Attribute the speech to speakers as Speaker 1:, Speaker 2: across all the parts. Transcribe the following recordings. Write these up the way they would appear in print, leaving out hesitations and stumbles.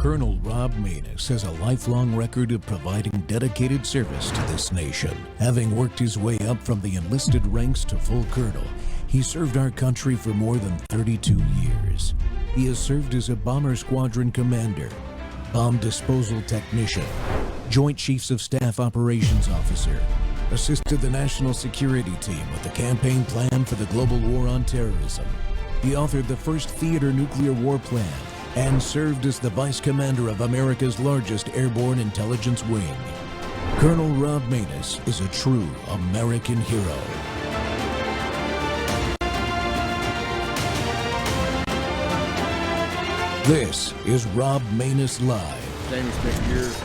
Speaker 1: Colonel Rob Maness has a lifelong record of providing dedicated service to this nation. Having worked his way up from the enlisted ranks to full colonel, he served our country for more than 32 years. He has served as a bomber squadron commander, bomb disposal technician, Joint Chiefs of Staff operations officer, assisted the national security team with the campaign plan for the global war on terrorism. He authored the first theater nuclear war plan and served as the vice commander of America's largest airborne intelligence wing. Colonel Rob Maness is a true American hero. This is Rob Maness Live.
Speaker 2: Jamie spent years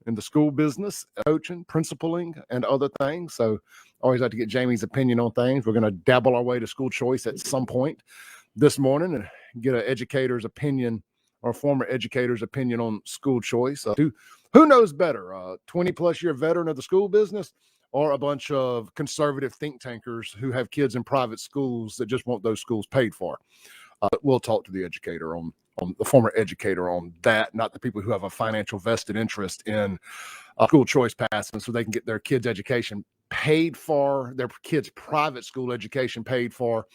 Speaker 2: in the school business, coaching, principaling, and other things. So I always like to get Jamie's opinion on things. We're going to dabble our way to school choice at some point this morning and get an educator's opinion or a former educator's opinion on school choice. Who knows better, a 20-plus year veteran of the school business or a bunch of conservative think tankers who have kids in private schools that just want those schools paid for? We'll talk to the educator on the former educator on that, not the people who have a financial vested interest in school choice passing so they can get their kids' education paid for, their kids' private school education paid for,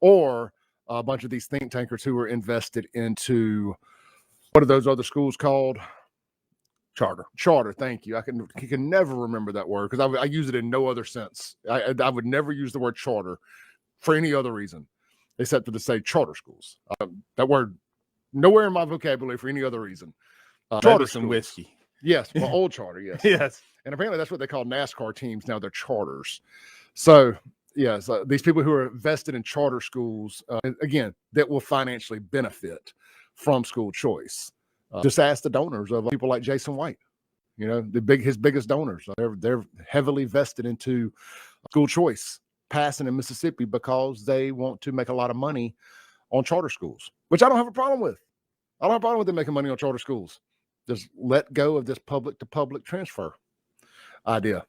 Speaker 2: or a bunch of these think tankers who are invested into, what are those other schools called? Charter. Thank you. I can never remember that word because I use it in no other sense. I would never use the word charter for any other reason except to say charter schools. That word nowhere in my vocabulary for any other reason.
Speaker 3: Charter some whiskey.
Speaker 2: Yes, well, old charter. Yes.
Speaker 3: Yes.
Speaker 2: And apparently that's what they call NASCAR teams now. They're charters. So yes, these people who are vested in charter schools, again, that will financially benefit from school choice. Just ask the donors of people like Jason White. You know, his biggest donors. They're heavily vested into school choice passing in Mississippi because they want to make a lot of money on charter schools, which I don't have a problem with. I don't have a problem with them making money on charter schools. Just let go of this public to public transfer idea.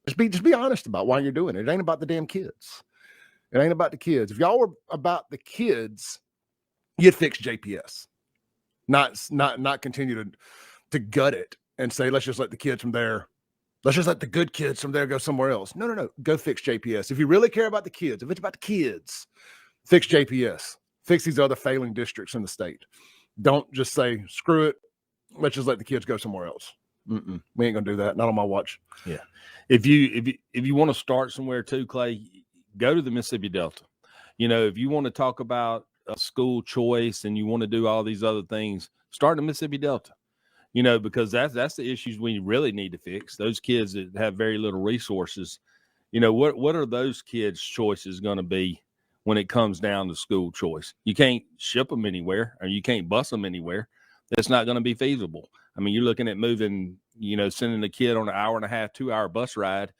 Speaker 2: Just be honest about why you're doing it. It ain't about the damn kids. It ain't about the kids. If y'all were about the kids, you'd fix JPS. Not continue to gut it and say, let's just let the kids from there. Let's just let the good kids from there go somewhere else. No. Go fix JPS. If you really care about the kids, if it's about the kids, fix JPS. Fix these other failing districts in the state. Don't just say, screw it. Let's just let the kids go somewhere else. We ain't gonna do that. Not on my watch.
Speaker 3: Yeah. If you want to start somewhere too, Clay, go to the Mississippi Delta. You know, if you want to talk about school choice and you want to do all these other things, start in the Mississippi Delta. You know, because that's the issues we really need to fix. Those kids that have very little resources. You know, what are those kids' choices going to be when it comes down to school choice? You can't ship them anywhere, or you can't bus them anywhere. That's not going to be feasible. I mean, you're looking at moving, sending a kid on an 1.5-hour, 2-hour bus ride.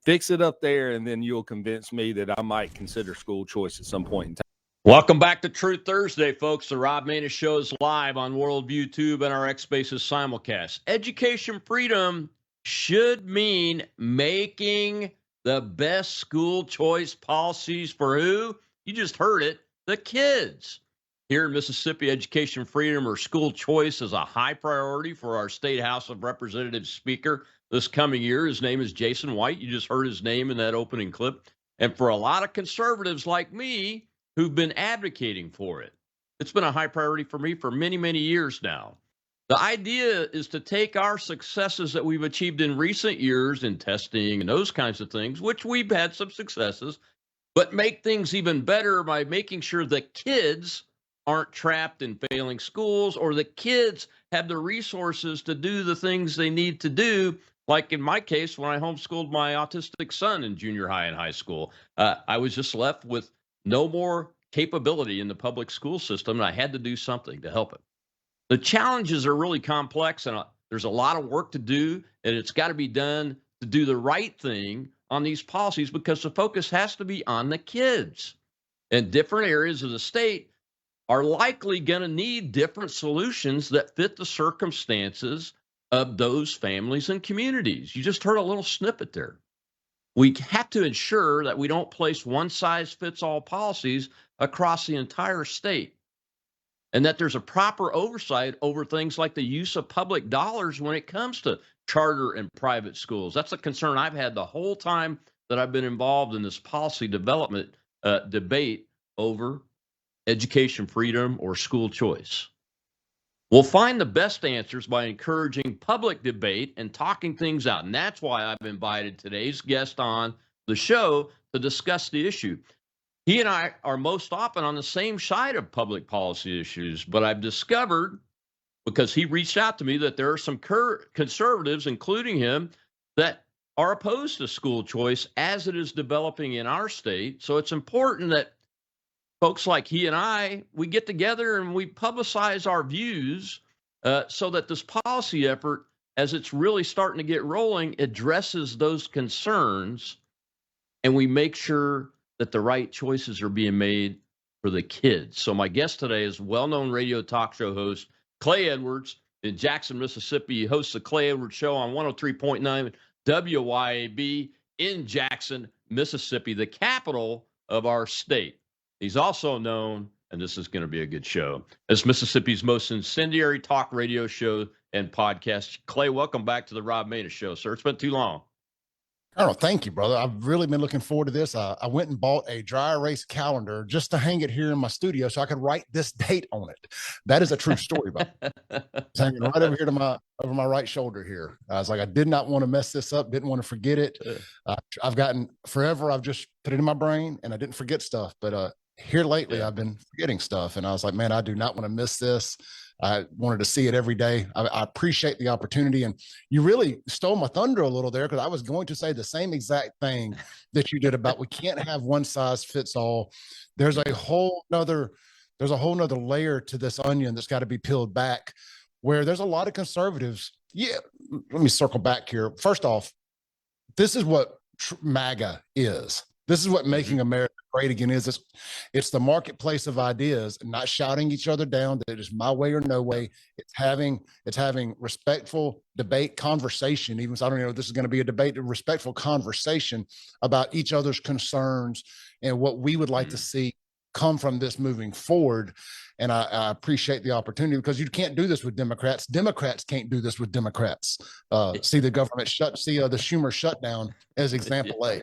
Speaker 3: Fix it up there, and then you'll convince me that I might consider school choice at some point in time.
Speaker 4: Welcome back to Truth Thursday, folks. The Rob Maness Show is live on Worldview Tube and our X Spaces simulcast. Education freedom should mean making the best school choice policies for who? You just heard it, the kids. Here in Mississippi, education freedom or school choice is a high priority for our State House of Representatives Speaker this coming year. His name is Jason White. You just heard his name in that opening clip. And for a lot of conservatives like me who've been advocating for it, it's been a high priority for me for many, many years now. The idea is to take our successes that we've achieved in recent years in testing and those kinds of things, which we've had some successes, but make things even better by making sure the kids aren't trapped in failing schools, or the kids have the resources to do the things they need to do. Like in my case, when I homeschooled my autistic son in junior high and high school, I was just left with no more capability in the public school system, and I had to do something to help it. The challenges are really complex, and there's a lot of work to do, and it's got to be done to do the right thing on these policies because the focus has to be on the kids. And different areas of the state are likely going to need different solutions that fit the circumstances of those families and communities. You just heard a little snippet there. We have to ensure that we don't place one-size-fits-all policies across the entire state. and that there's a proper oversight over things like the use of public dollars when it comes to charter and private schools. That's a concern I've had the whole time that I've been involved in this policy development debate over education freedom or school choice. We'll find the best answers by encouraging public debate and talking things out. And that's why I've invited today's guest on the show to discuss the issue. He and I are most often on the same side of public policy issues, but I've discovered, because he reached out to me, that there are some conservatives, including him, that are opposed to school choice as it is developing in our state. So it's important that folks like he and I, we get together and we publicize our views so that this policy effort, as it's really starting to get rolling, addresses those concerns, and we make sure that the right choices are being made for the kids. So my guest today is well-known radio talk show host Clay Edwards in Jackson, Mississippi. He hosts the Clay Edwards Show on 103.9 WYAB in Jackson, Mississippi, the capital of our state. He's also known, and this is going to be a good show, as Mississippi's most incendiary talk radio show and podcast. Clay, welcome back to the Rob Maness Show, sir. It's been too long.
Speaker 5: Oh, thank you, brother. I've really been looking forward to this. I went and bought a dry erase calendar just to hang it here in my studio so I could write this date on it. That is a true story, but it's hanging right over here to over my right shoulder here. I was like, I did not want to mess this up. Didn't want to forget it. I've gotten forever. I've just put it in my brain and I didn't forget stuff. But here lately, I've been forgetting stuff, and I was like, man, I do not want to miss this. I wanted to see it every day. I appreciate the opportunity. And you really stole my thunder a little there, because I was going to say the same exact thing that you did about we can't have one size fits all. There's a whole nother layer to this onion that's got to be peeled back, where there's a lot of conservatives. Yeah. Let me circle back here. First off, this is what MAGA is. This is what making America great again is. It's the marketplace of ideas, not shouting each other down that it is my way or no way. It's having respectful debate, conversation. Even so, I don't know if this is going to be a debate, a respectful conversation about each other's concerns and what we would like to see come from this moving forward. And I appreciate the opportunity, because you can't do this with Democrats. Democrats can't do this with Democrats. See the government see the Schumer shutdown as example A.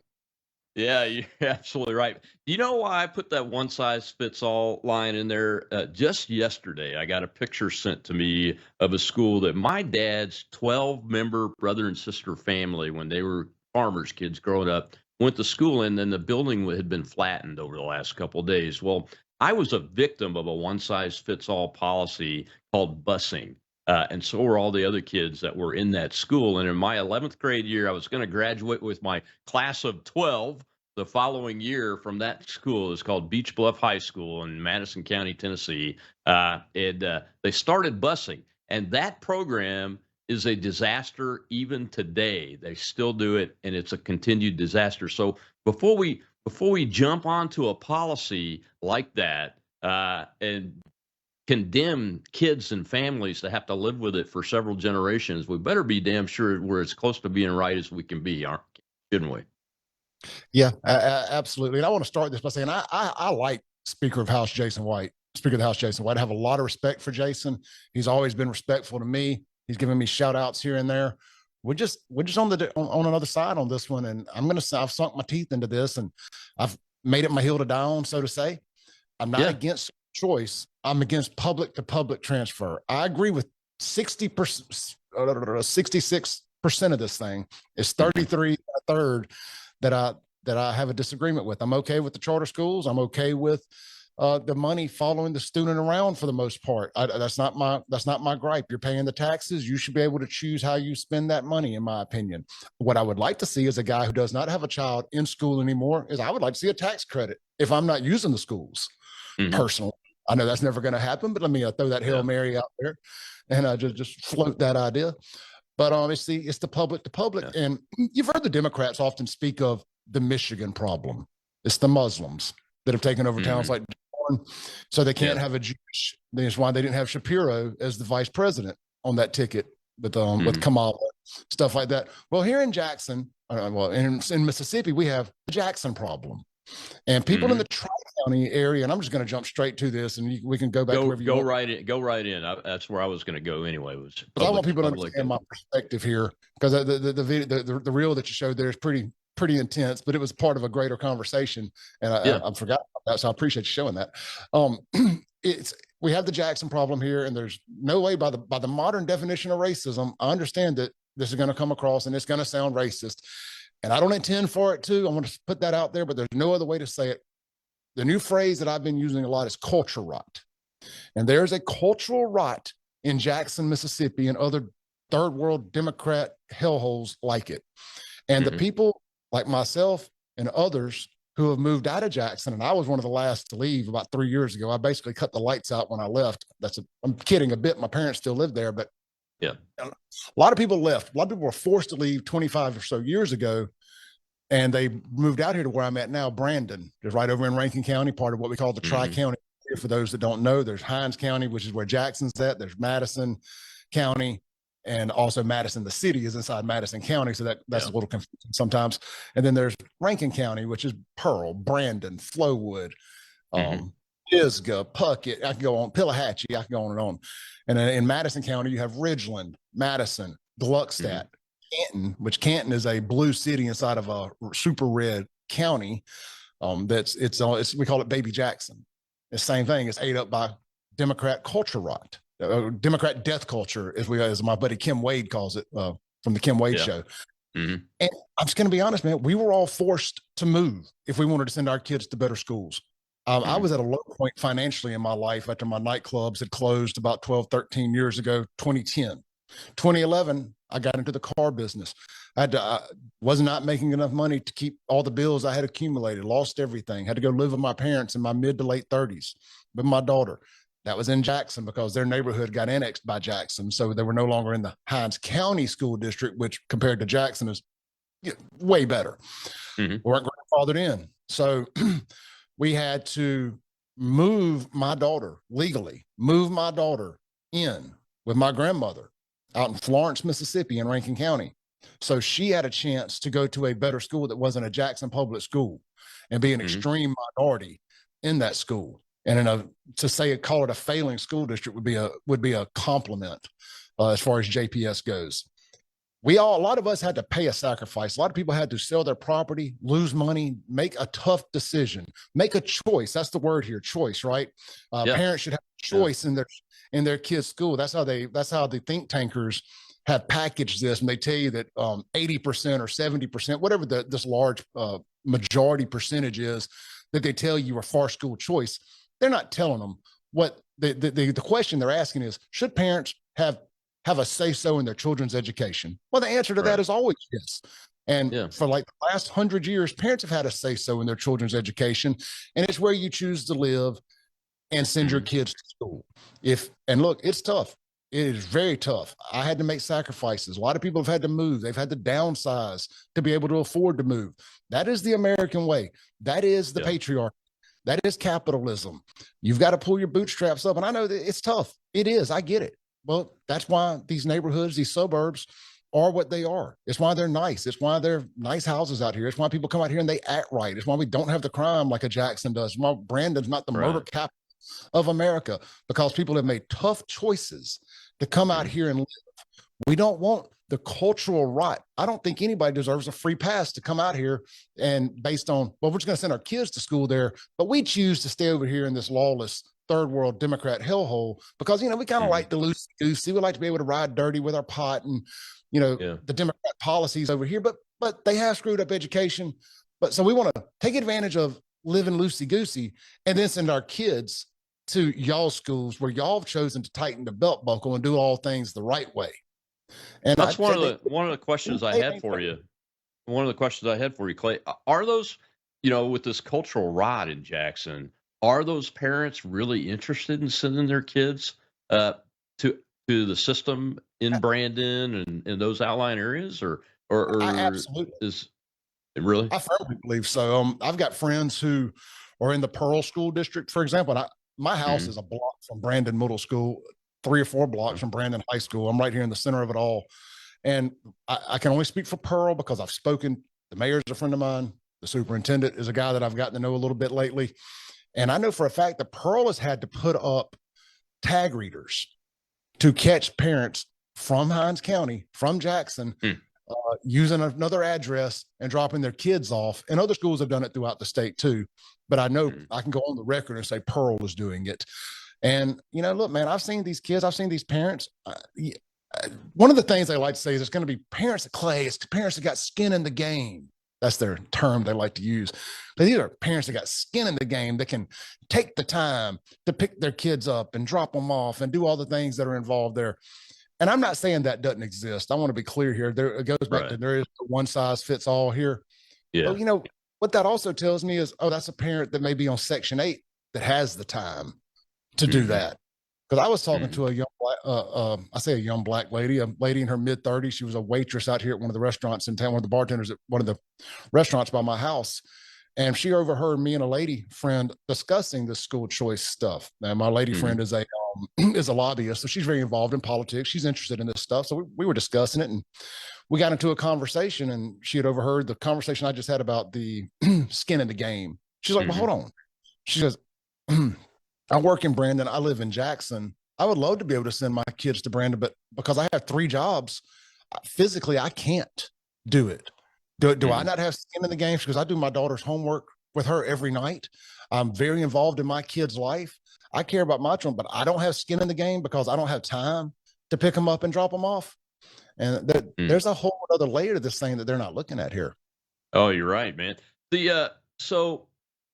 Speaker 4: Yeah, you're absolutely right. You know why I put that one size fits all line in there? Just yesterday, I got a picture sent to me of a school that my dad's 12-member brother and sister family, when they were farmers' kids growing up, went to school in, and the building had been flattened over the last couple of days. Well, I was a victim of a one size fits all policy called busing. And so were all the other kids that were in that school. And in my 11th grade year, I was going to graduate with my class of 12 the following year from that school. It's called Beach Bluff High School in Madison County, Tennessee. They started busing, and that program is a disaster even today. They still do it, and it's a continued disaster. So before we jump onto a policy like that and condemn kids and families to have to live with it for several generations, we better be damn sure we're as close to being right as we can be, shouldn't we?
Speaker 5: Yeah, absolutely. And I want to start this by saying I like Speaker of the House Jason White. I have a lot of respect for Jason. He's always been respectful to me. He's given me shout outs here and there. We're just on another side on this one. And I've sunk my teeth into this, and I've made it my hill to die on, so to say. I'm not against choice. I'm against public to public transfer. I agree with 66% of this thing. It's 33 a third that I have a disagreement with. I'm okay with the charter schools. I'm okay with the money following the student around for the most part. That's not my gripe. You're paying the taxes. You should be able to choose how you spend that money, in my opinion. What I would like to see is a guy who does not have a child in school anymore I would like to see a tax credit if I'm not using the schools personally. I know that's never going to happen, but let me throw that Hail Mary out there and just float that idea. But obviously, it's the public to public. Yeah. And you've heard the Democrats often speak of the Michigan problem. It's the Muslims that have taken over towns like Dearborn, so they can't have a Jewish. That's why they didn't have Shapiro as the vice president on that ticket with Kamala, stuff like that. Well, here in Jackson, in Mississippi, we have the Jackson problem. And people in the Tri-County area, and I'm just going to jump straight to this, and we can go back to wherever you want.
Speaker 4: Go right in. That's where I was going to go anyway.
Speaker 5: I want people to understand my perspective here, because the reel that you showed there is pretty intense, but it was part of a greater conversation, and I forgot about that, so I appreciate you showing that. We have the Jackson problem here, and there's no way by the modern definition of racism. I understand that this is going to come across and it's going to sound racist, and I don't intend for it to. I want to put that out there, but there's no other way to say it. The new phrase that I've been using a lot is culture rot, and there's a cultural rot in Jackson, Mississippi, and other third world Democrat hellholes like it. And the people like myself and others who have moved out of Jackson, and I was one of the last to leave about 3 years ago. I basically cut the lights out when I left. I'm kidding a bit. My parents still live there, but
Speaker 4: yeah,
Speaker 5: a lot of people left. A lot of people were forced to leave 25 or so years ago, and they moved out here to where I'm at now, Brandon. It's right over in Rankin County, part of what we call the Tri-County. For those that don't know, there's Hinds County, which is where Jackson's at. There's Madison County, and also Madison, the city, is inside Madison County. So that's a little confusing sometimes. And then there's Rankin County, which is Pearl, Brandon, Flowood, Pisgah, Puckett. I can go on, Pillahatchee. I can go on and on. And in Madison County, you have Ridgeland, Madison, Gluckstadt, Canton, which Canton is a blue city inside of a super red county. We call it Baby Jackson. The same thing. It's ate up by Democrat culture rot. Democrat death culture, as my buddy Kim Wade calls it, from the Kim Wade show. And I'm just going to be honest, man, we were all forced to move if we wanted to send our kids to better schools. I was at a low point financially in my life after my nightclubs had closed about 12, 13 years ago, 2010. 2011, I got into the car business. I was not making enough money to keep all the bills I had accumulated, lost everything, had to go live with my parents in my mid to late 30s with my daughter. That was in Jackson because their neighborhood got annexed by Jackson. So they were no longer in the Hinds County School District, which compared to Jackson is way better. We weren't grandfathered in. So we had to move my daughter legally, in with my grandmother out in Florence, Mississippi in Rankin County. So she had a chance to go to a better school that wasn't a Jackson public school and be an extreme minority in that school. And call it a failing school district would be a compliment as far as JPS goes. A lot of us had to pay a sacrifice. A lot of people had to sell their property, lose money, make a tough decision, make a choice. That's the word here, choice, right? Parents should have a choice in their kids' school. That's how the think tankers have packaged this, and they tell you that 80% or 70%, whatever this large majority percentage is, that they tell you are for school choice. They're not telling them what the question they're asking is, should parents have a say-so in their children's education? Well, the answer to that is always yes. And for like the last 100 years, parents have had a say-so in their children's education, and it's where you choose to live and send your kids to school. Look, it's tough. It is very tough. I had to make sacrifices. A lot of people have had to move. They've had to downsize to be able to afford to move. That is the American way. That is the patriarchy. That is capitalism. You've got to pull your bootstraps up. And I know that it's tough. It is. I get it. Well, that's why these neighborhoods, these suburbs are what they are. It's why they're nice. It's why they're nice houses out here. It's why people come out here and they act right. It's why we don't have the crime like a Jackson does. It's why Brandon's not the murder capital of America, because people have made tough choices to come out here and live. We don't want the cultural rot. I don't think anybody deserves a free pass to come out here and based on, well, we're just going to send our kids to school there, but we choose to stay over here in this lawless third world Democrat hellhole because, we kind of like the loosey-goosey. We like to be able to ride dirty with our pot and, the Democrat policies over here, but they have screwed up education. But so we want to take advantage of living loosey-goosey and then send our kids to y'all's schools where y'all have chosen to tighten the belt buckle and do all things the right way. And
Speaker 4: that's one of the questions I had for you. One of the questions I had for you, Clay, are those, with this cultural rot in Jackson, are those parents really interested in sending their kids to the system in Brandon and in those outlying areas, or
Speaker 5: absolutely
Speaker 4: is it really?
Speaker 5: I firmly believe so. I've got friends who are in the Pearl School District, for example. And my house is a block from Brandon Middle School, 3 or 4 blocks from Brandon High School. I'm right here in the center of it all. And I can only speak for Pearl because I've spoken. The mayor's a friend of mine. The superintendent is a guy that I've gotten to know a little bit lately. And I know for a fact that Pearl has had to put up tag readers to catch parents from Hinds County, from Jackson, using another address and dropping their kids off. And other schools have done it throughout the state too. But I know I can go on the record and say Pearl is doing it. And, look, man, I've seen these kids, I've seen these parents. One of the things they like to say is it's going to be parents, Clay, it's parents that got skin in the game. That's their term they like to use. But these are parents that got skin in the game that can take the time to pick their kids up and drop them off and do all the things that are involved there. And I'm not saying that doesn't exist. I want to be clear here. It goes back to there is one size fits all here.
Speaker 4: Yeah.
Speaker 5: But, what that also tells me is, that's a parent that may be on Section 8 that has the time to do that. Because I was talking to a young black lady, a lady in her mid-30s. She was a waitress out here at one of the restaurants in town, one of the bartenders at one of the restaurants by my house. And she overheard me and a lady friend discussing the school choice stuff. And my lady friend is a lobbyist, so she's very involved in politics. She's interested in this stuff. So we were discussing it, and we got into a conversation, and she had overheard the conversation I just had about the skin in the game. She's like, well, hold on. She goes, I work in Brandon. I live in Jackson. I would love to be able to send my kids to Brandon, but because I have 3 jobs, physically, I can't do it. Do I not have skin in the game? Because I do my daughter's homework with her every night. I'm very involved in my kid's life. I care about my children, but I don't have skin in the game because I don't have time to pick them up and drop them off. And there's a whole other layer to this thing that they're not looking at here.
Speaker 4: Oh, you're right, man. So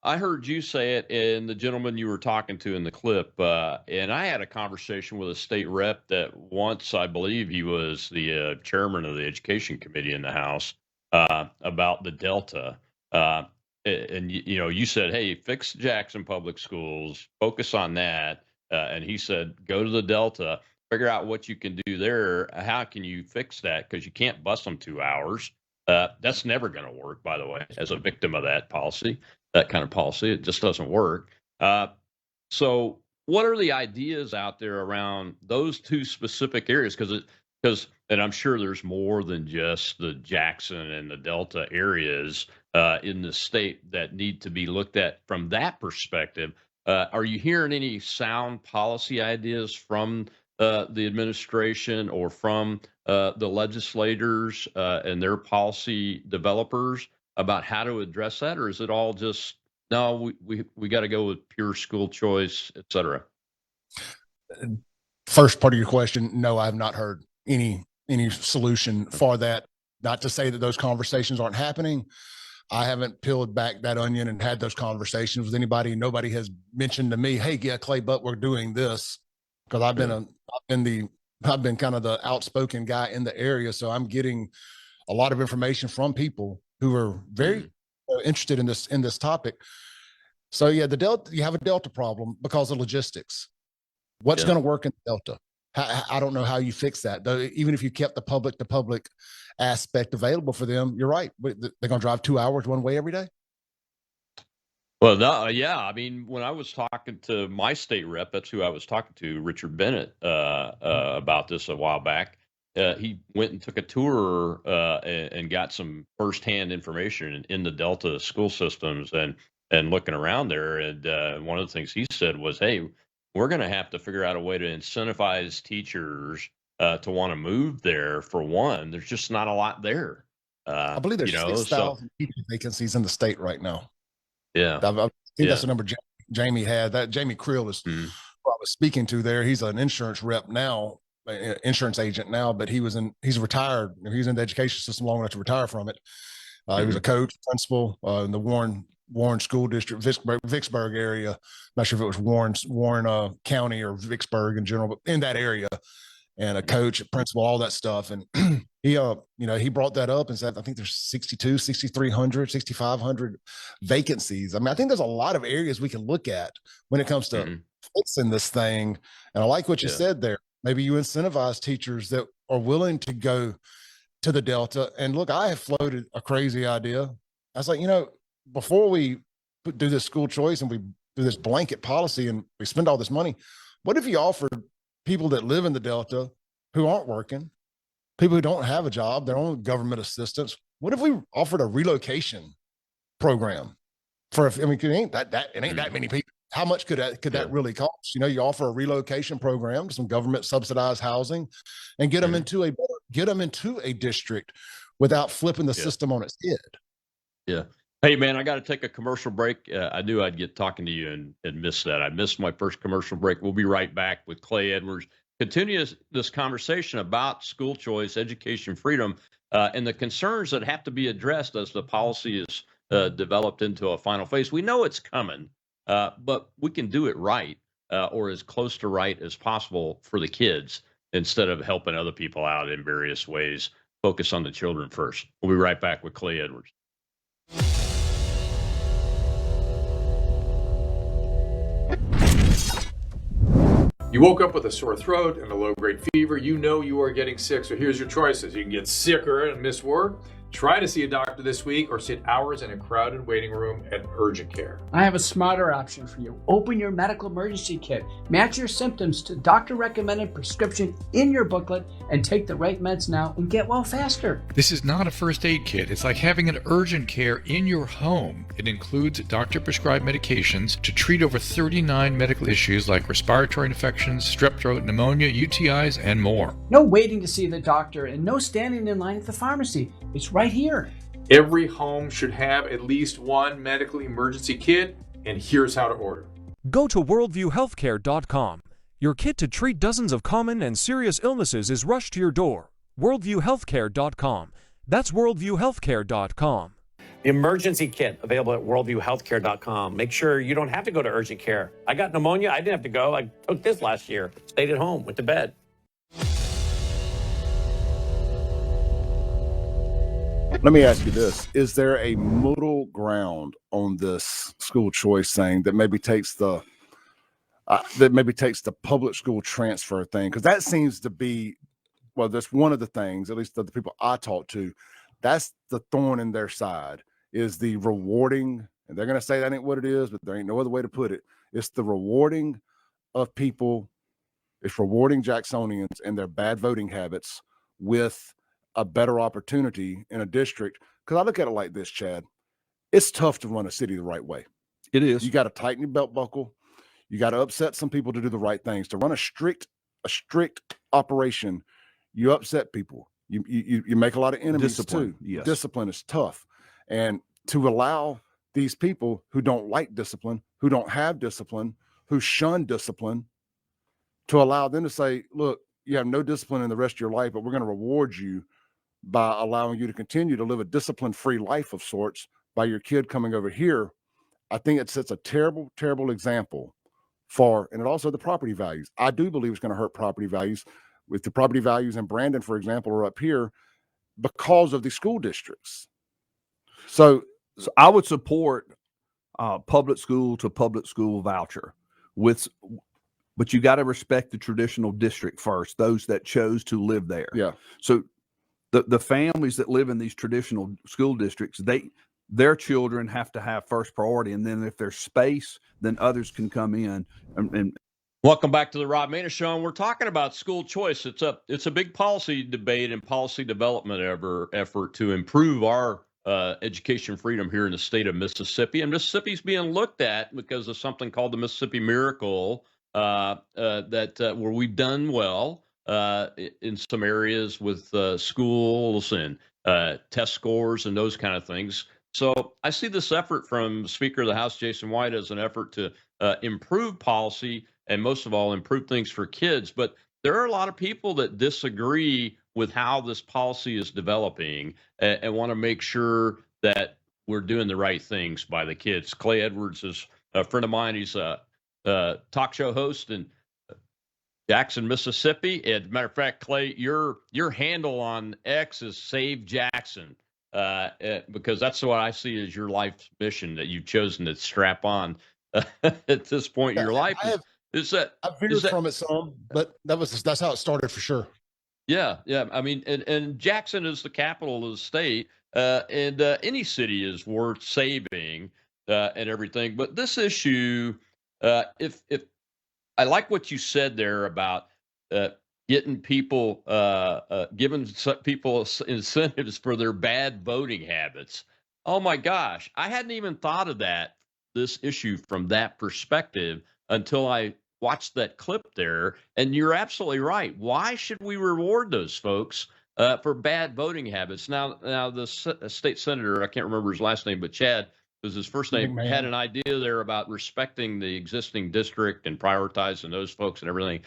Speaker 4: I heard you say it, and the gentleman you were talking to in the clip, and I had a conversation with a state rep that once, I believe he was the chairman of the education committee in the House, about the Delta. And you said, hey, fix Jackson Public Schools, focus on that. And he said, go to the Delta, figure out what you can do there. How can you fix that? Because you can't bus them 2 hours. That's never going to work, by the way, as a victim of that policy, that kind of policy. It just doesn't work. So what are the ideas out there around those 2 specific areas? And I'm sure there's more than just the Jackson and the Delta areas in the state that need to be looked at from that perspective. Are you hearing any sound policy ideas from the administration or from the legislators and their policy developers about how to address that? Or is it all just, no, we got to go with pure school choice, et cetera?
Speaker 5: First part of your question, no, I have not heard any solution for that. Not to say that those conversations aren't happening. I haven't peeled back that onion and had those conversations with anybody. Nobody has mentioned to me, hey, yeah, Clay, but we're doing this, because I've been kind of the outspoken guy in the area. So I'm getting a lot of information from people who are very interested in this topic. So yeah, you have a Delta problem because of logistics. What's going to work in the Delta? I don't know how you fix that, though. Even if you kept the public aspect available for them, you're right. They're going to drive 2 hours one way every day.
Speaker 4: Well, no, yeah. I mean, when I was talking to my state rep, that's who I was talking to, Richard Bennett, about this a while back. He went and took a tour and got some firsthand information in the Delta school systems and looking around there. And one of the things he said was, hey, we're going to have to figure out a way to incentivize teachers to want to move there. For one, there's just not a lot there.
Speaker 5: I believe there's 6,000 vacancies in the state right now.
Speaker 4: Yeah.
Speaker 5: I think that's the number Jamie had. That Jamie Creel is who I was speaking to there. He's an insurance rep now, insurance agent now, but he's retired. He's in the education system long enough to retire from it. He was a coach, principal in the Warren School District, Vicksburg area. Not sure if it was Warren County or Vicksburg in general, but in that area, and a coach, a principal, all that stuff. And he brought that up and said, I think there's 6,300, 6,500 vacancies. I mean, I think there's a lot of areas we can look at when it comes to fixing this thing. And I like what you said there. Maybe you incentivize teachers that are willing to go to the Delta. And look, I have floated a crazy idea. I was like, before we do this school choice and we do this blanket policy and we spend all this money, what if you offered people that live in the Delta who aren't working, people who don't have a job, their own government assistance? What if we offered a relocation program for, I mean, it ain't that many people. How much could that really cost? You know, you offer a relocation program, some government subsidized housing, and get them into a district without flipping the system on its head.
Speaker 4: Yeah. Hey, man, I got to take a commercial break. I knew I'd get talking to you and miss that. I missed my first commercial break. We'll be right back with Clay Edwards. Continue this conversation about school choice, education freedom, and the concerns that have to be addressed as the policy is developed into a final phase. We know it's coming, but we can do it right or as close to right as possible for the kids instead of helping other people out in various ways. Focus on the children first. We'll be right back with Clay Edwards.
Speaker 6: You woke up with a sore throat and a low-grade fever. You know you are getting sick, so here's your choices. You can get sicker and miss work. Try to see a doctor this week or sit hours in a crowded waiting room at urgent care.
Speaker 7: I have a smarter option for you. Open your medical emergency kit. Match your symptoms to doctor-recommended prescription in your booklet and take the right meds now and get well faster.
Speaker 8: This is not a first aid kit. It's like having an urgent care in your home. It includes doctor-prescribed medications to treat over 39 medical issues like respiratory infections, strep throat, pneumonia, UTIs, and more.
Speaker 7: No waiting to see the doctor and no standing in line at the pharmacy. It's right here.
Speaker 6: Every home should have at least one medical emergency kit, and here's how to order.
Speaker 9: Go to worldviewhealthcare.com. Your kit to treat dozens of common and serious illnesses is rushed to your door. worldviewhealthcare.com. That's worldviewhealthcare.com.
Speaker 10: Emergency kit available at worldviewhealthcare.com. Make sure you don't have to go to urgent care. I got pneumonia. I didn't have to go. I took this last year. Stayed at home, went to bed.
Speaker 2: Let me ask you this. Is there a middle ground on this school choice thing that maybe takes the public school transfer thing? Because that seems to be, well, that's one of the things, at least the people I talk to, that's the thorn in their side, is the rewarding, and they're going to say that ain't what it is, but there ain't no other way to put it. It's the rewarding of people. It's rewarding Jacksonians and their bad voting habits with a better opportunity in a district. Because I look at it like this, Chad. It's tough to run a city the right way.
Speaker 3: It is.
Speaker 2: You got to tighten your belt buckle. You got to upset some people to do the right things. To run a strict operation, you upset people. You make a lot of enemies too.
Speaker 3: Yes.
Speaker 2: Discipline is tough. And to allow these people who don't like discipline, who don't have discipline, who shun discipline, to allow them to say, look, you have no discipline in the rest of your life, but we're going to reward you by allowing you to continue to live a discipline-free life of sorts by your kid coming over here. I think it sets a terrible, terrible example for, and it also the property values. I do believe it's going to hurt property values. With the property values in Brandon, for example, are up here because of the school districts. So
Speaker 11: I would support public school to public school voucher but you got to respect the traditional district first, those that chose to live there.
Speaker 2: Yeah.
Speaker 11: So the families that live in these traditional school districts, their children have to have first priority. And then if there's space, then others can come in. And
Speaker 4: Welcome back to the Rob Maness Show. And we're talking about school choice. It's a big policy debate and policy development effort to improve our education freedom here in the state of Mississippi. And Mississippi's being looked at because of something called the Mississippi Miracle, where we've done well in some areas with schools and test scores and those kind of things. So I see this effort from Speaker of the House, Jason White, as an effort to improve policy and most of all, improve things for kids. But there are a lot of people that disagree with how this policy is developing and want to make sure that we're doing the right things by the kids. Clay Edwards is a friend of mine. He's a talk show host in Jackson, Mississippi. As a matter of fact, Clay, your handle on X is Save Jackson, because that's what I see as your life's mission that you've chosen to strap on at this point in your life.
Speaker 5: I've veered from it some, but that's how it started for sure.
Speaker 4: Yeah. I mean, and Jackson is the capital of the state, and any city is worth saving and everything. But this issue, if I like what you said there about getting people, giving people incentives for their bad voting habits. Oh my gosh. I hadn't even thought of this issue from that perspective until I watched that clip there. And you're absolutely right. Why should we reward those folks for bad voting habits? Now the state senator, I can't remember his last name, but Chad was his first name, had an idea there about respecting the existing district and prioritizing those folks and everything.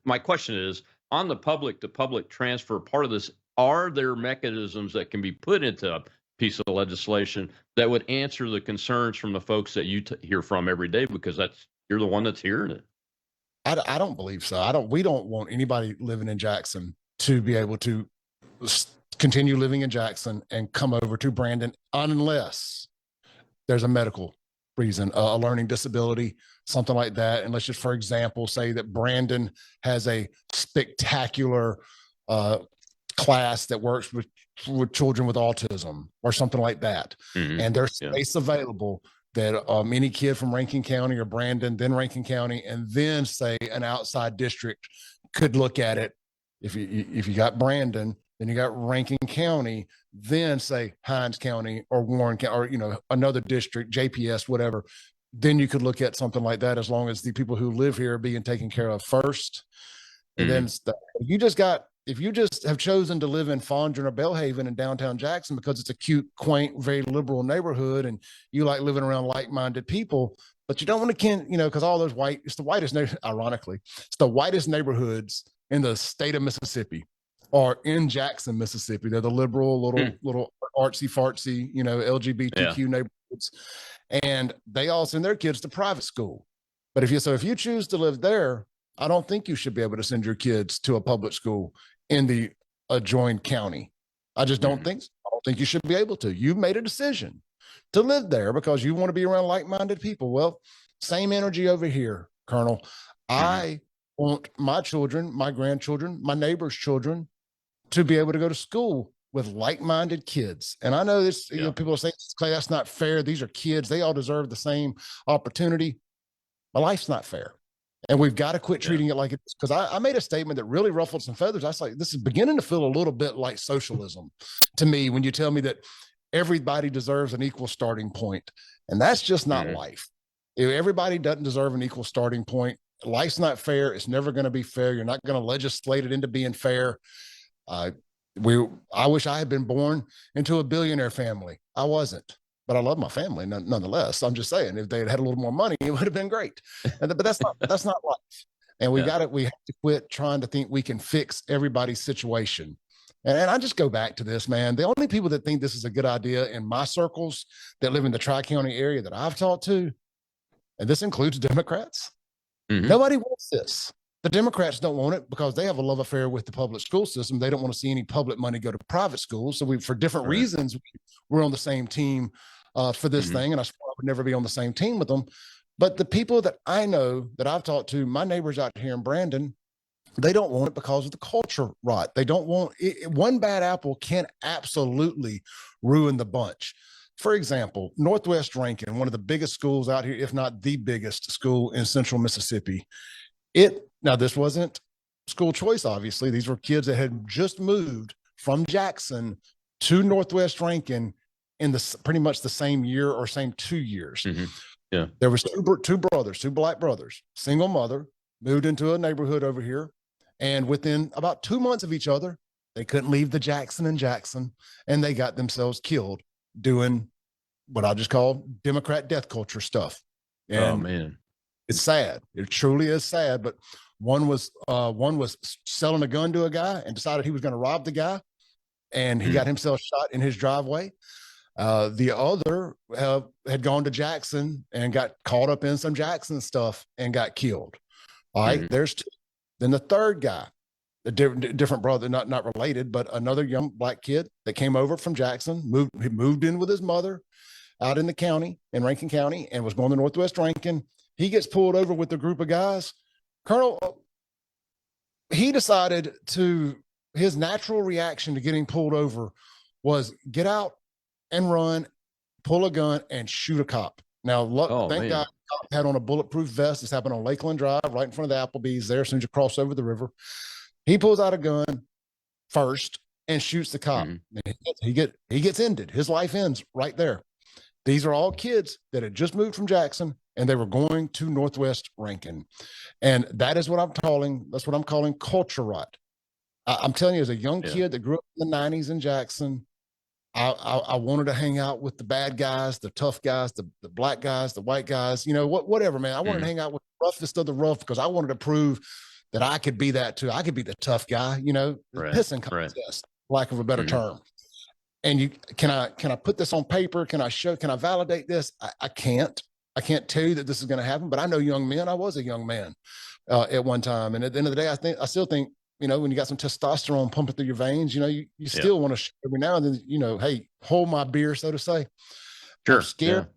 Speaker 4: My question is, on the public to public transfer part of this, are there mechanisms that can be put into a piece of legislation that would answer the concerns from the folks that you hear from every day? Because you're the one that's hearing it.
Speaker 5: I don't believe so. We don't want anybody living in Jackson to be able to continue living in Jackson and come over to Brandon unless there's a medical reason, a learning disability, something like that. And let's just, for example, say that Brandon has a spectacular class that works with children with autism or something like that. Mm-hmm. And there's space available that any kid from Rankin County or Brandon, then Rankin County, and then say an outside district could look at it. If you got Brandon, then you got Rankin County, then say Hinds County or Warren County, or another district, JPS, whatever. Then you could look at something like that, as long as the people who live here are being taken care of first. And then if you just have chosen to live in Fondren or Belhaven in downtown Jackson because it's a cute, quaint, very liberal neighborhood, and you like living around like-minded people, but you don't want to because all those it's the whitest, ironically, it's the whitest neighborhoods in the state of Mississippi, or in Jackson, Mississippi. They're the liberal, little artsy-fartsy, LGBTQ neighborhoods. And they all send their kids to private school. But if you choose to live there, I don't think you should be able to send your kids to a public school in the adjoined county. I just don't think so. I don't think you should be able to. You made a decision to live there because you want to be around like-minded people. Well, same energy over here, Colonel. I want my children, my grandchildren, my neighbors' children to be able to go to school with like-minded kids. And I know this, people say, Clay, that's not fair. These are kids. They all deserve the same opportunity. My life's not fair. And we've got to quit treating it like it is. Because I made a statement that really ruffled some feathers. I was like, this is beginning to feel a little bit like socialism to me when you tell me that everybody deserves an equal starting point. And that's just not life. If everybody doesn't deserve an equal starting point. Life's not fair. It's never going to be fair. You're not going to legislate it into being fair. I wish I had been born into a billionaire family. I wasn't. But I love my family nonetheless. I'm just saying, if they had a little more money, it would have been great. But that's not life. And we have to quit trying to think we can fix everybody's situation. And I just go back to this, man. The only people that think this is a good idea in my circles that live in the Tri-County area that I've talked to, and this includes Democrats, nobody wants this. The Democrats don't want it because they have a love affair with the public school system. They don't want to see any public money go to private schools. So for different reasons, we're on the same team for this thing. And I would never be on the same team with them. But the people that I know that I've talked to, my neighbors out here in Brandon, they don't want it because of the culture rot. They don't want it. One bad apple can absolutely ruin the bunch. For example, Northwest Rankin, one of the biggest schools out here, if not the biggest school in central Mississippi. Now, this wasn't school choice, obviously. These were kids that had just moved from Jackson to Northwest Rankin in pretty much the same year or same 2 years. Yeah. There was two brothers, two black brothers, single mother, moved into a neighborhood over here. And within about 2 months of each other, they couldn't leave the Jackson and Jackson, and they got themselves killed doing what I just call Democrat death culture stuff. And
Speaker 4: oh, man.
Speaker 5: It's sad. It truly is sad. But one was selling a gun to a guy and decided he was going to rob the guy, and he got himself shot in his driveway. The other had gone to Jackson and got caught up in some Jackson stuff and got killed. All right, there's two. Then the third guy, a different brother, not related, but another young black kid that came over from Jackson, moved in with his mother out in the county, in Rankin County, and was going to Northwest Rankin. He gets pulled over with a group of guys. Colonel, he decided his natural reaction to getting pulled over was get out and run, pull a gun, and shoot a cop. Now, thank God, the cop had on a bulletproof vest. This happened on Lakeland Drive, right in front of the Applebee's there, as soon as you cross over the river. He pulls out a gun first, and shoots the cop. He gets ended. His life ends right there. These are all kids that had just moved from Jackson and they were going to Northwest Rankin. And that is what that's what I'm calling culture rot. I'm telling you, as a young kid that grew up in the 90s in Jackson, I wanted to hang out with the bad guys, the tough guys, the black guys, the white guys, whatever, man. I wanted to hang out with the roughest of the rough because I wanted to prove that I could be that too. I could be the tough guy, pissing contest, lack of a better term. And can I put this on paper? Can I validate this? I can't tell you that this is going to happen, but I know young men. I was a young man at one time. And at the end of the day, I still think, when you got some testosterone pumping through your veins, you still want to every now and then, hey, hold my beer, so to say.
Speaker 4: Sure.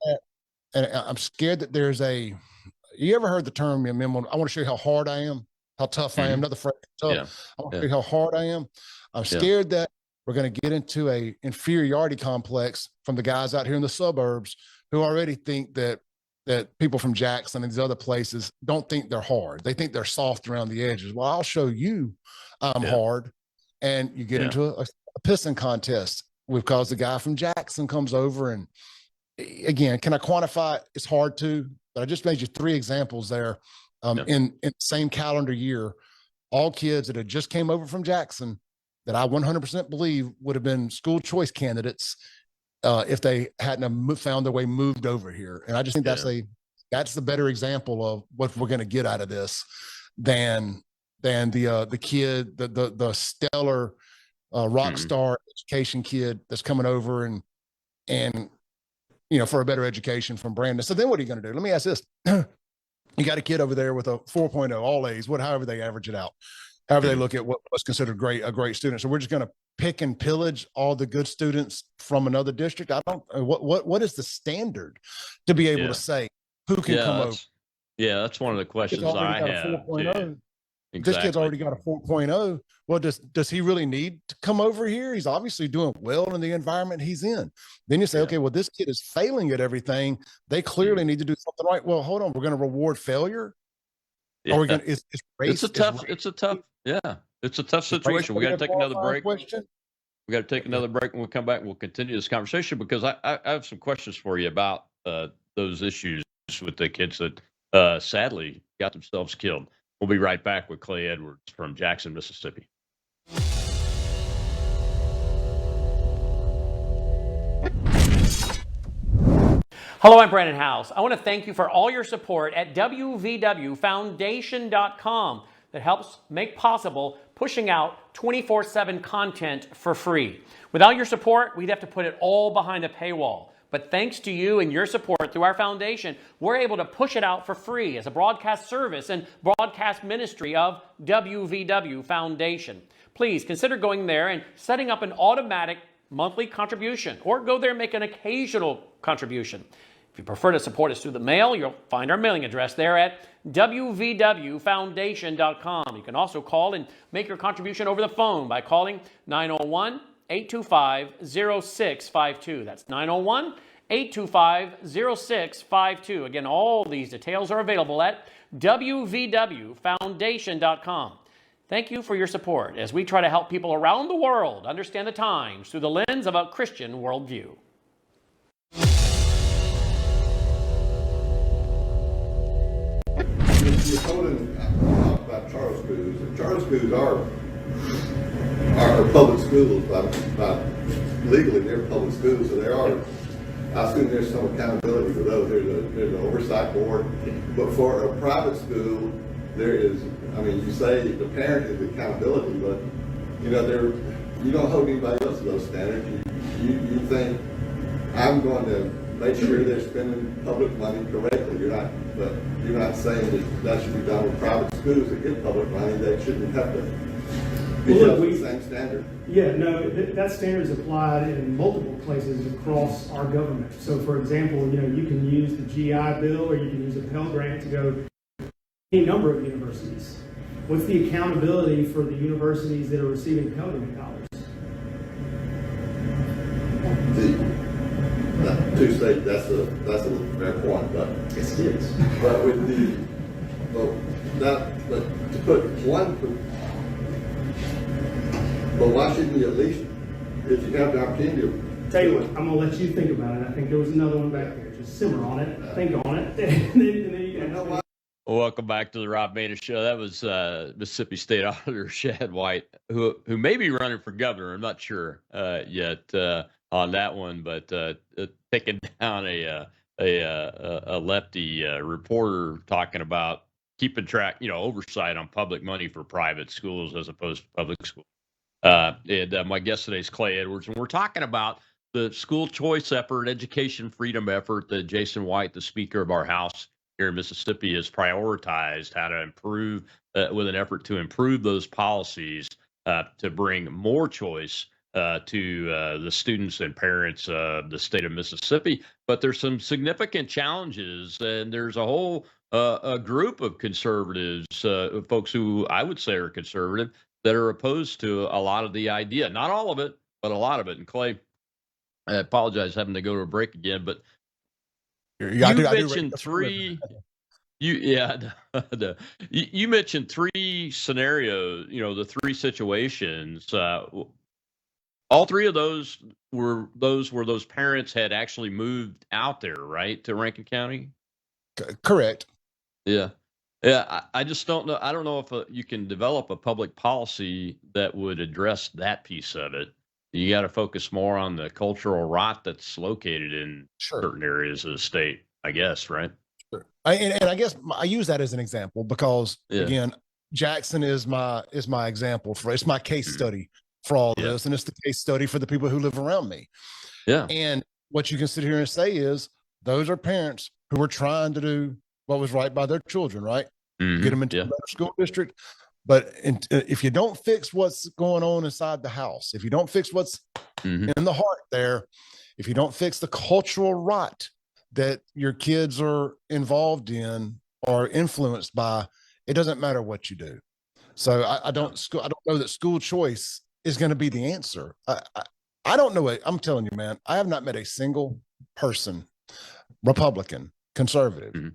Speaker 5: I'm scared that there's you ever heard the term, I want to show you how hard I am, how tough I am, another phrase, tough. I want to show you how hard I am. I'm scared that we're going to get into a inferiority complex from the guys out here in the suburbs who already think that people from Jackson and these other places don't think they're hard. They think they're soft around the edges. Well, I'll show you I'm hard. And you get into a pissing contest because the guy from Jackson comes over. And again, can I quantify it? It's hard to, but I just made you 3 examples there in the same calendar year. All kids that had just came over from Jackson that I 100% believe would have been school choice candidates if they hadn't found their way moved over here. And I just think that's the better example of what we're going to get out of this than the kid, the stellar rock star education kid that's coming over and for a better education from Brandon. So then what are you going to do? Let me ask this. You got a kid over there with a 4.0 all A's, however they average it out, however they look at what's considered a great student. So we're just going to pick and pillage all the good students from another district. I don't, what is the standard to be able to say who can come over?
Speaker 4: Yeah, that's one of the questions I have.
Speaker 5: This kid's already got a 4.0. Well, does he really need to come over here? He's obviously doing well in the environment he's in. Then you say, okay, well, this kid is failing at everything. They clearly need to do something right. Well, hold on. We're going to reward failure. Are we going to,
Speaker 4: it's a tough situation. We got to take another break. We got to take another break. When we come back, we'll continue this conversation because I have some questions for you about those issues with the kids that sadly got themselves killed. We'll be right back with Clay Edwards from Jackson, Mississippi.
Speaker 12: Hello, I'm Brandon House. I want to thank you for all your support at WVWFoundation.com that helps make possible pushing out 24/7 content for free. Without your support, we'd have to put it all behind a paywall. But thanks to you and your support through our foundation, we're able to push it out for free as a broadcast service and broadcast ministry of WVW Foundation. Please consider going there and setting up an automatic monthly contribution, or go there and make an occasional contribution. If you prefer to support us through the mail, you'll find our mailing address there at WVWFoundation.com. You can also call and make your contribution over the phone by calling 901-825-0652. That's 901-825-0652. Again, all these details are available at WVWFoundation.com. Thank you for your support as we try to help people around the world understand the times through the lens of a Christian worldview.
Speaker 13: You're told about charter schools, and charter schools are public schools, by legally they're public schools, so there are. I assume there's some accountability for those. There's an oversight board, but for a private school, there is. I mean, you say the parent is accountability, but you don't hold anybody else to those standards. You think I'm going to make sure they're spending public money correctly. You're not saying that should be done with private schools that get public money. They shouldn't have to be held to the same standard.
Speaker 14: Yeah, no, that standard is applied in multiple places across our government. So, for example, you can use the GI Bill, or you can use a Pell Grant to go to any number of universities. What's the accountability for the universities that are receiving Pell Grant dollars?
Speaker 13: To say that's a fair point, but
Speaker 14: yes, it is.
Speaker 13: But with to put one, But why shouldn't you at least, if you have the opportunity,
Speaker 14: Tell you what, I'm gonna let you think about it. I think there was another one back there. Just simmer on it, think on it, and then you can.
Speaker 4: Welcome back to the Rob Maness Show. That was Mississippi State Auditor Shad White, who may be running for governor. I'm not sure yet on that one, but taking down a lefty reporter talking about keeping track, oversight on public money for private schools as opposed to public schools. And my guest today is Clay Edwards, and we're talking about the school choice effort, education freedom effort that Jason White, the Speaker of our House here in Mississippi, has prioritized how to improve with an effort to improve those policies to bring more choice to the students and parents of the state of Mississippi. But there's some significant challenges, and there's a whole a group of conservatives, folks who I would say are conservative, that are opposed to a lot of the idea. Not all of it, but a lot of it. And Clay, I apologize having to go to a break again, but you mentioned three. You mentioned three scenarios. The three situations. All three of those were those parents had actually moved out there, right, to Rankin County.
Speaker 5: Correct.
Speaker 4: Yeah. Yeah, I just don't know. I don't know if you can develop a public policy that would address that piece of it. You got to focus more on the cultural rot that's located in certain areas of the state, I guess, right?
Speaker 5: Sure. And I guess I use that as an example because, again, Jackson is my example it's my case study for all this, and it's the case study for the people who live around me.
Speaker 4: Yeah.
Speaker 5: And what you can sit here and say is those are parents who are trying to do what was right by their children, right? Get them into a better school district. But if you don't fix what's going on inside the house, if you don't fix what's in the heart there, if you don't fix the cultural rot that your kids are involved in or influenced by, it doesn't matter what you do. So I don't know that school choice is going to be the answer. I don't know. I'm telling you, man, I have not met a single person, Republican, conservative,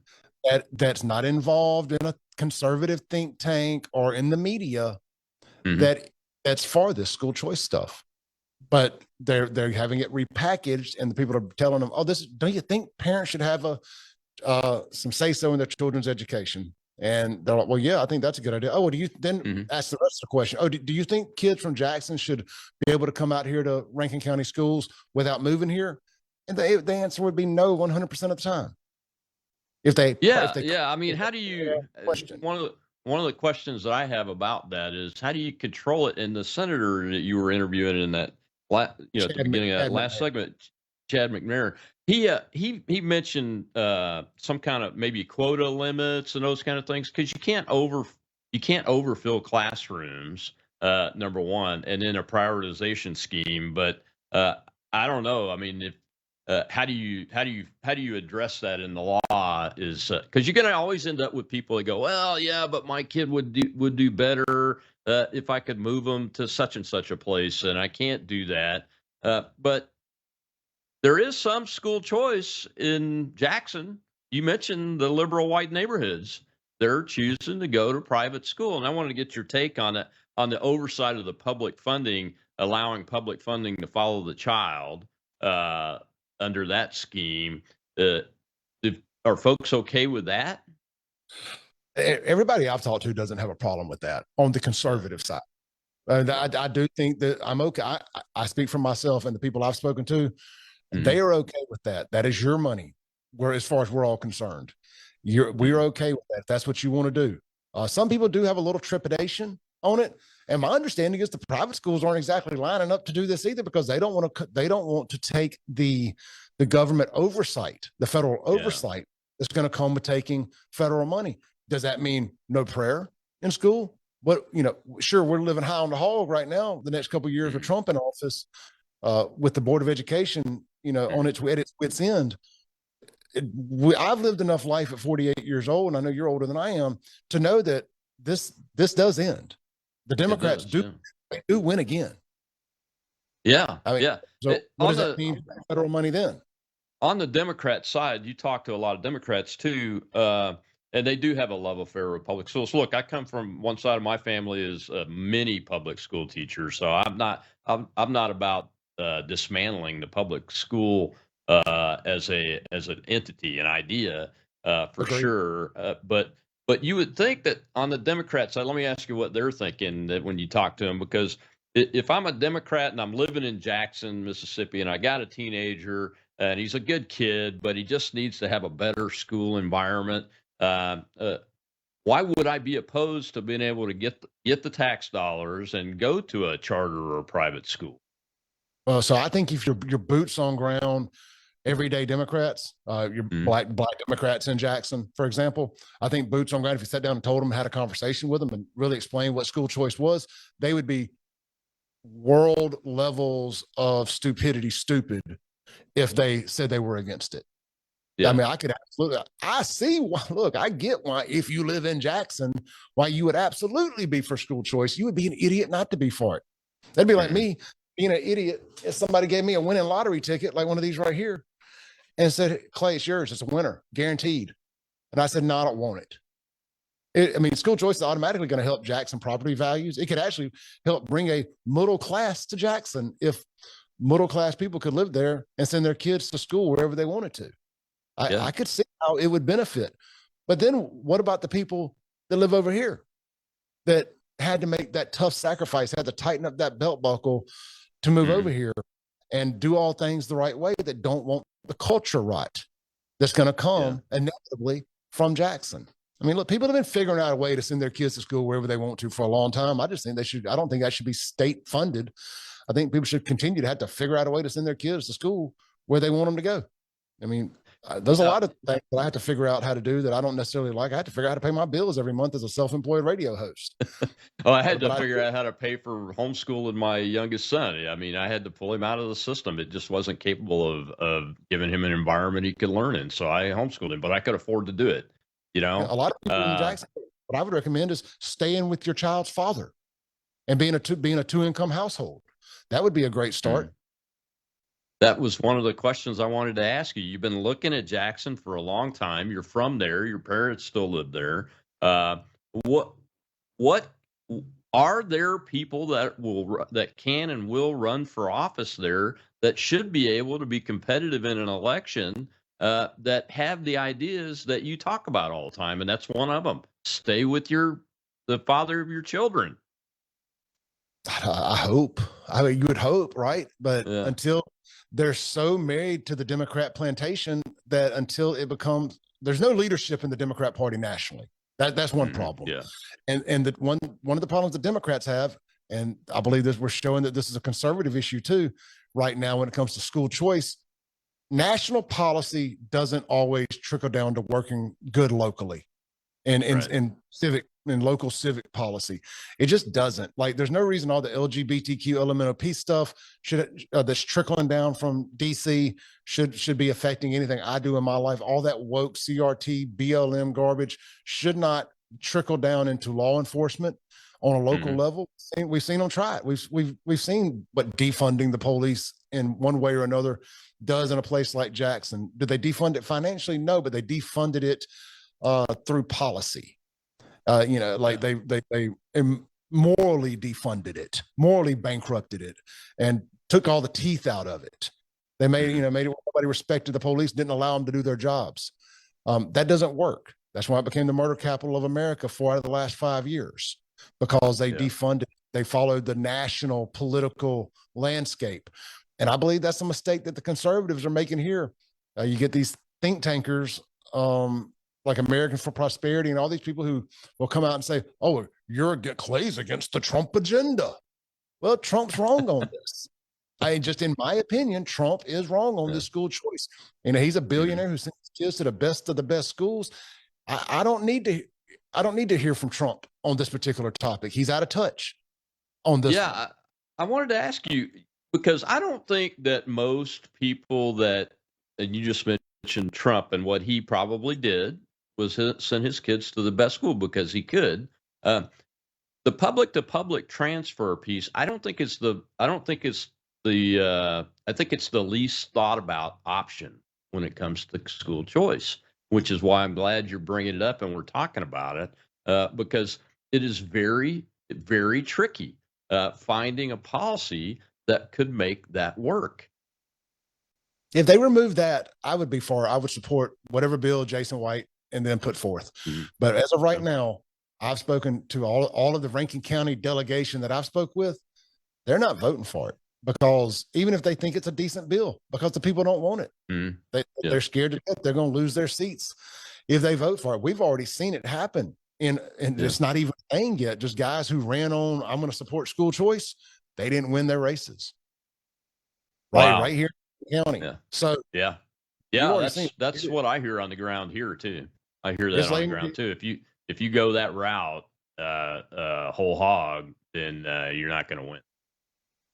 Speaker 5: that's not involved in a conservative think tank or in the media that's for this school choice stuff. But they're having it repackaged, and the people are telling them, don't you think parents should have some say-so in their children's education? And they're like, well, yeah, I think that's a good idea. Oh, well, do you then ask the rest of the question? Oh, do you think kids from Jackson should be able to come out here to Rankin County schools without moving here? And the answer would be no 100% of the time.
Speaker 4: I mean, how do you? One of the questions that I have about that is how do you control it? And the senator that you were interviewing in that, at the beginning of that last segment, Chad McNair, he mentioned some kind of maybe quota limits and those kind of things because you can't overfill classrooms, number one, and then a prioritization scheme. But I don't know. I mean, if how do you address that in the law? Is because you're going to always end up with people that go, well, yeah, but my kid would do better if I could move them to such and such a place, and I can't do that. But there is some school choice in Jackson. You mentioned the liberal white neighborhoods. They're choosing to go to private school, and I wanted to get your take on it, on the oversight of the public funding, allowing public funding to follow the child. Under that scheme, are folks okay with that?
Speaker 5: Everybody I've talked to doesn't have a problem with that on the conservative side. I do think that I'm okay. I speak for myself and the people I've spoken to. They are okay with that. That is your money. As far as we're all concerned, we're okay with that. If that's what you want to do. Some people do have a little trepidation on it. And my understanding is the private schools aren't exactly lining up to do this either because they don't want to take the government oversight, the federal oversight that's going to come with taking federal money. Does that mean no prayer in school? But sure, we're living high on the hog right now. The next couple of years with Trump in office, with the Board of Education, on its wit's end. I've lived enough life at 48 years old, and I know you're older than I am, to know that this does end. The Democrats do win again.
Speaker 4: Yeah.
Speaker 5: I mean, so what does that mean for federal money then?
Speaker 4: On the Democrat side, you talk to a lot of Democrats too. And they do have a love affair with public schools. Look, I come from one side of my family is many public school teachers, so I'm not about dismantling the public school as an entity, an idea for
Speaker 5: Agreed.
Speaker 4: sure. But you would think that on the Democrat side, let me ask you what they're thinking that when you talk to them, because if I'm a Democrat and I'm living in Jackson, Mississippi, and I got a teenager and he's a good kid, but he just needs to have a better school environment. Why would I be opposed to being able to get the tax dollars and go to a charter or private school?
Speaker 5: So I think if your boots on ground, everyday Democrats, your black Democrats in Jackson, for example, I think boots on ground, if you sat down and told them, had a conversation with them and really explained what school choice was, they would be world levels of stupidity stupid if they said they were against it. Yeah. I mean, I could absolutely, I see why, look, I get why, if you live in Jackson, why you would absolutely be for school choice. You would be an idiot not to be for it. That'd be like me being an idiot if somebody gave me a winning lottery ticket, like one of these right here, and said, Clay, it's yours. It's a winner, guaranteed. And I said, no, I don't want it. I mean, school choice is automatically going to help Jackson property values. It could actually help bring a middle class to Jackson if middle class people could live there and send their kids to school wherever they wanted to. I could see how it would benefit. But then what about the people that live over here that had to make that tough sacrifice, had to tighten up that belt buckle to move over here and do all things the right way, that don't want the culture right that's going to come inevitably from Jackson? I mean, look, people have been figuring out a way to send their kids to school wherever they want to for a long time. I just think I don't think that should be state funded. I think people should continue to have to figure out a way to send their kids to school where they want them to go. I mean, there's a lot of things that I have to figure out how to do that I don't necessarily like. I have to figure out how to pay my bills every month as a self-employed radio host.
Speaker 4: Oh, I had to figure out how to pay for homeschooling my youngest son. I mean, I had to pull him out of the system. It just wasn't capable of giving him an environment he could learn in. So I homeschooled him, but I could afford to do it. You know,
Speaker 5: a lot of people in Jackson, what I would recommend is staying with your child's father and being a two-income household. That would be a great start.
Speaker 4: That was one of the questions I wanted to ask you. You've been looking at Jackson for a long time. You're from there. Your parents still live there. What are there people that can and will run for office there that should be able to be competitive in an election that have the ideas that you talk about all the time? And that's one of them. Stay with the father of your children.
Speaker 5: I hope. I mean, you would hope, right? But until they're so married to the Democrat plantation that until it becomes, there's no leadership in the Democrat Party nationally. That's one problem. Yeah. And one of the problems the Democrats have, and I believe we're showing that this is a conservative issue too, right now when it comes to school choice. National policy doesn't always trickle down to working good locally and in local civic policy. It just doesn't. Like, there's no reason all the LGBTQ LMNOP stuff that's trickling down from DC should be affecting anything I do in my life. All that woke CRT BLM garbage should not trickle down into law enforcement on a local level. We've seen them try it. We've seen what defunding the police in one way or another does in a place like Jackson. Did they defund it financially? No, but they defunded it through policy. They morally defunded it, morally bankrupted it, and took all the teeth out of it. They made it where nobody respected the police, didn't allow them to do their jobs. That doesn't work. That's why it became the murder capital of America 4 out of the last 5 years, because they defunded. They followed the national political landscape. And I believe that's a mistake that the conservatives are making here. You get these think tankers, like Americans for Prosperity, and all these people who will come out and say, "Oh, Clay's against the Trump agenda." Well, Trump's wrong on this. In my opinion, Trump is wrong on this school choice. He's a billionaire who sends his kids to the best of the best schools. I don't need to hear from Trump on this particular topic. He's out of touch on this.
Speaker 4: Yeah, I wanted to ask you, because I don't think that most people and you just mentioned Trump, and what he probably did was send his kids to the best school because he could. The public to public transfer piece, I think it's the least thought about option when it comes to school choice. which is why I'm glad you're bringing it up and we're talking about it, because it is very, very tricky finding a policy that could make that work.
Speaker 5: If they remove that, I would support whatever bill Jason White and then put forth. But as of right now, I've spoken to all of the Rankin County delegation that I've spoke with. They're not voting for it, because even if they think it's a decent bill, because the people don't want it, they're scared to death they're going to lose their seats if they vote for it. We've already seen it happen, and it's not even a thing yet. Just guys who ran on, I'm going to support school choice, they didn't win their races. Right here in the county. So
Speaker 4: that's what I hear on the ground here too. I hear that on the ground too. If you go that route, whole hog, then you're not going to win.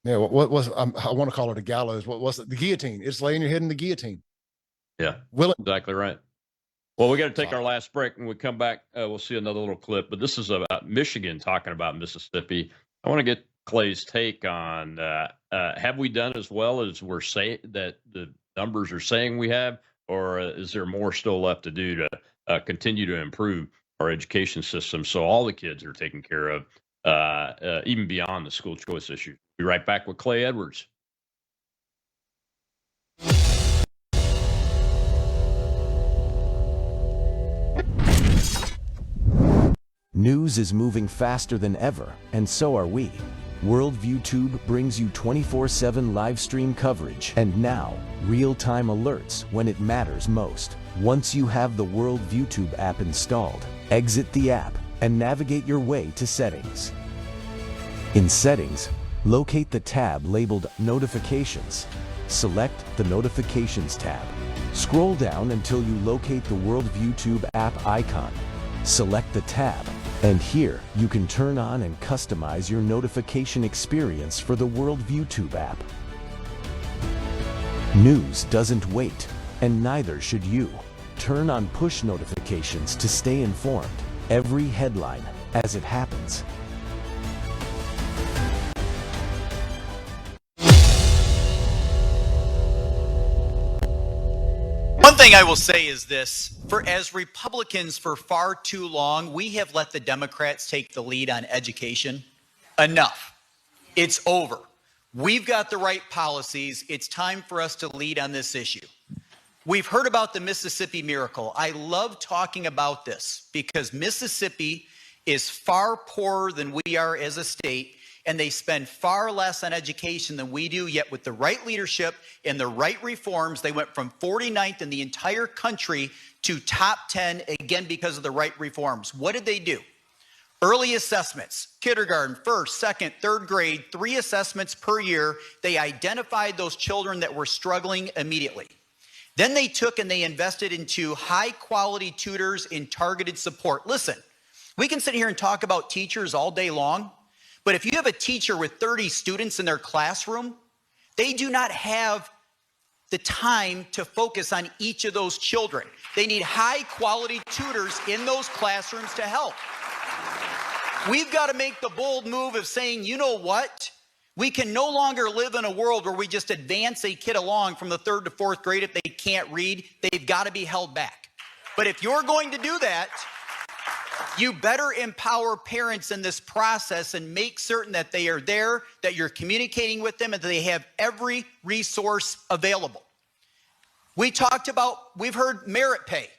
Speaker 5: Yeah, what was I want to call it a gallows? What was it? The guillotine. It's laying your head in the guillotine.
Speaker 4: Yeah, exactly right. Well, we got to take our last break. When we come back, we'll see another little clip. But this is about Michigan talking about Mississippi. I want to get Clay's take on have we done as well as we're saying that the numbers are saying we have, or is there more still left to do to continue to improve our education system so all the kids are taken care of, even beyond the school choice issue? Be right back with Clay Edwards.
Speaker 15: News is moving faster than ever, and so are we. Worldview Tube brings you 24/7 live stream coverage and now real-time alerts when it matters most. Once you have the Worldview Tube app installed, exit the app and navigate your way to Settings. In Settings, locate the tab labeled Notifications. Select the Notifications tab. Scroll down until you locate the Worldview Tube app icon. Select the tab, and here you can turn on and customize your notification experience for the Worldview Tube app. News doesn't wait, and neither should you. Turn on push notifications to stay informed. Every headline as it happens.
Speaker 16: One thing I will say is this: as Republicans for far too long, we have let the Democrats take the lead on education. Enough. It's over. We've got the right policies. It's time for us to lead on this issue. We've heard about the Mississippi miracle. I love talking about this because Mississippi is far poorer than we are as a state, and they spend far less on education than we do, yet with the right leadership and the right reforms, they went from 49th in the entire country to top 10, again, because of the right reforms. What did they do? Early assessments, kindergarten, first, second, third grade, 3 assessments per year. They identified those children that were struggling immediately. Then they took and they invested into high-quality tutors in targeted support. Listen, we can sit here and talk about teachers all day long, but if you have a teacher with 30 students in their classroom, they do not have the time to focus on each of those children. They need high-quality tutors in those classrooms to help. We've got to make the bold move of saying, you know what? We can no longer live in a world where we just advance a kid along from the 3rd to 4th grade. If they can't read, they've got to be held back. But if you're going to do that, you better empower parents in this process and make certain that they are there, that you're communicating with them, and that they have every resource available. We've heard merit pay.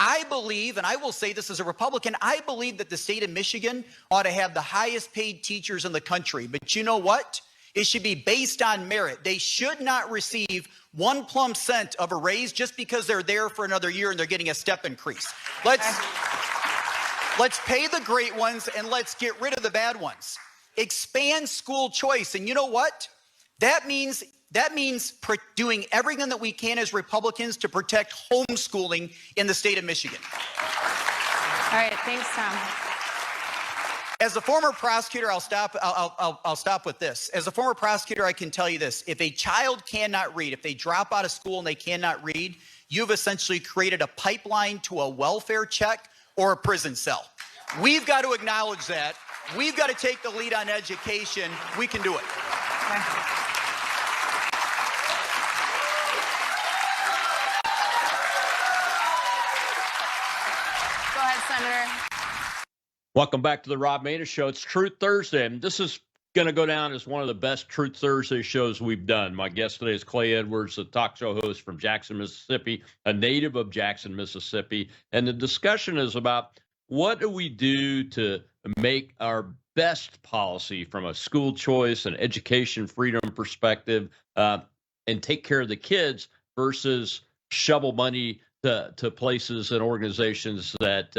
Speaker 16: I believe, and I will say this as a Republican, I believe that the state of Michigan ought to have the highest paid teachers in the country. But you know what? It should be based on merit. They should not receive 1 plumb cent of a raise just because they're there for another year and they're getting a step increase. Let's pay the great ones and let's get rid of the bad ones. Expand school choice. And you know what? That means doing everything that we can as Republicans to protect homeschooling in the state of Michigan.
Speaker 17: All right, thanks, Tom.
Speaker 16: As a former prosecutor, I'll stop with this. As a former prosecutor, I can tell you this: if a child cannot read, if they drop out of school and they cannot read, you've essentially created a pipeline to a welfare check or a prison cell. We've got to acknowledge that. We've got to take the lead on education. We can do it.
Speaker 17: Okay. Senator.
Speaker 4: Welcome back to the Rob Maness Show. It's Truth Thursday, and this is going to go down as one of the best Truth Thursday shows we've done. My guest today is Clay Edwards, a talk show host from Jackson, Mississippi, a native of Jackson, Mississippi. And the discussion is about what do we do to make our best policy from a school choice and education freedom perspective and take care of the kids versus shovel money to places and organizations that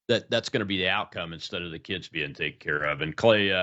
Speaker 4: that's going to be the outcome instead of the kids being taken care of. And Clay,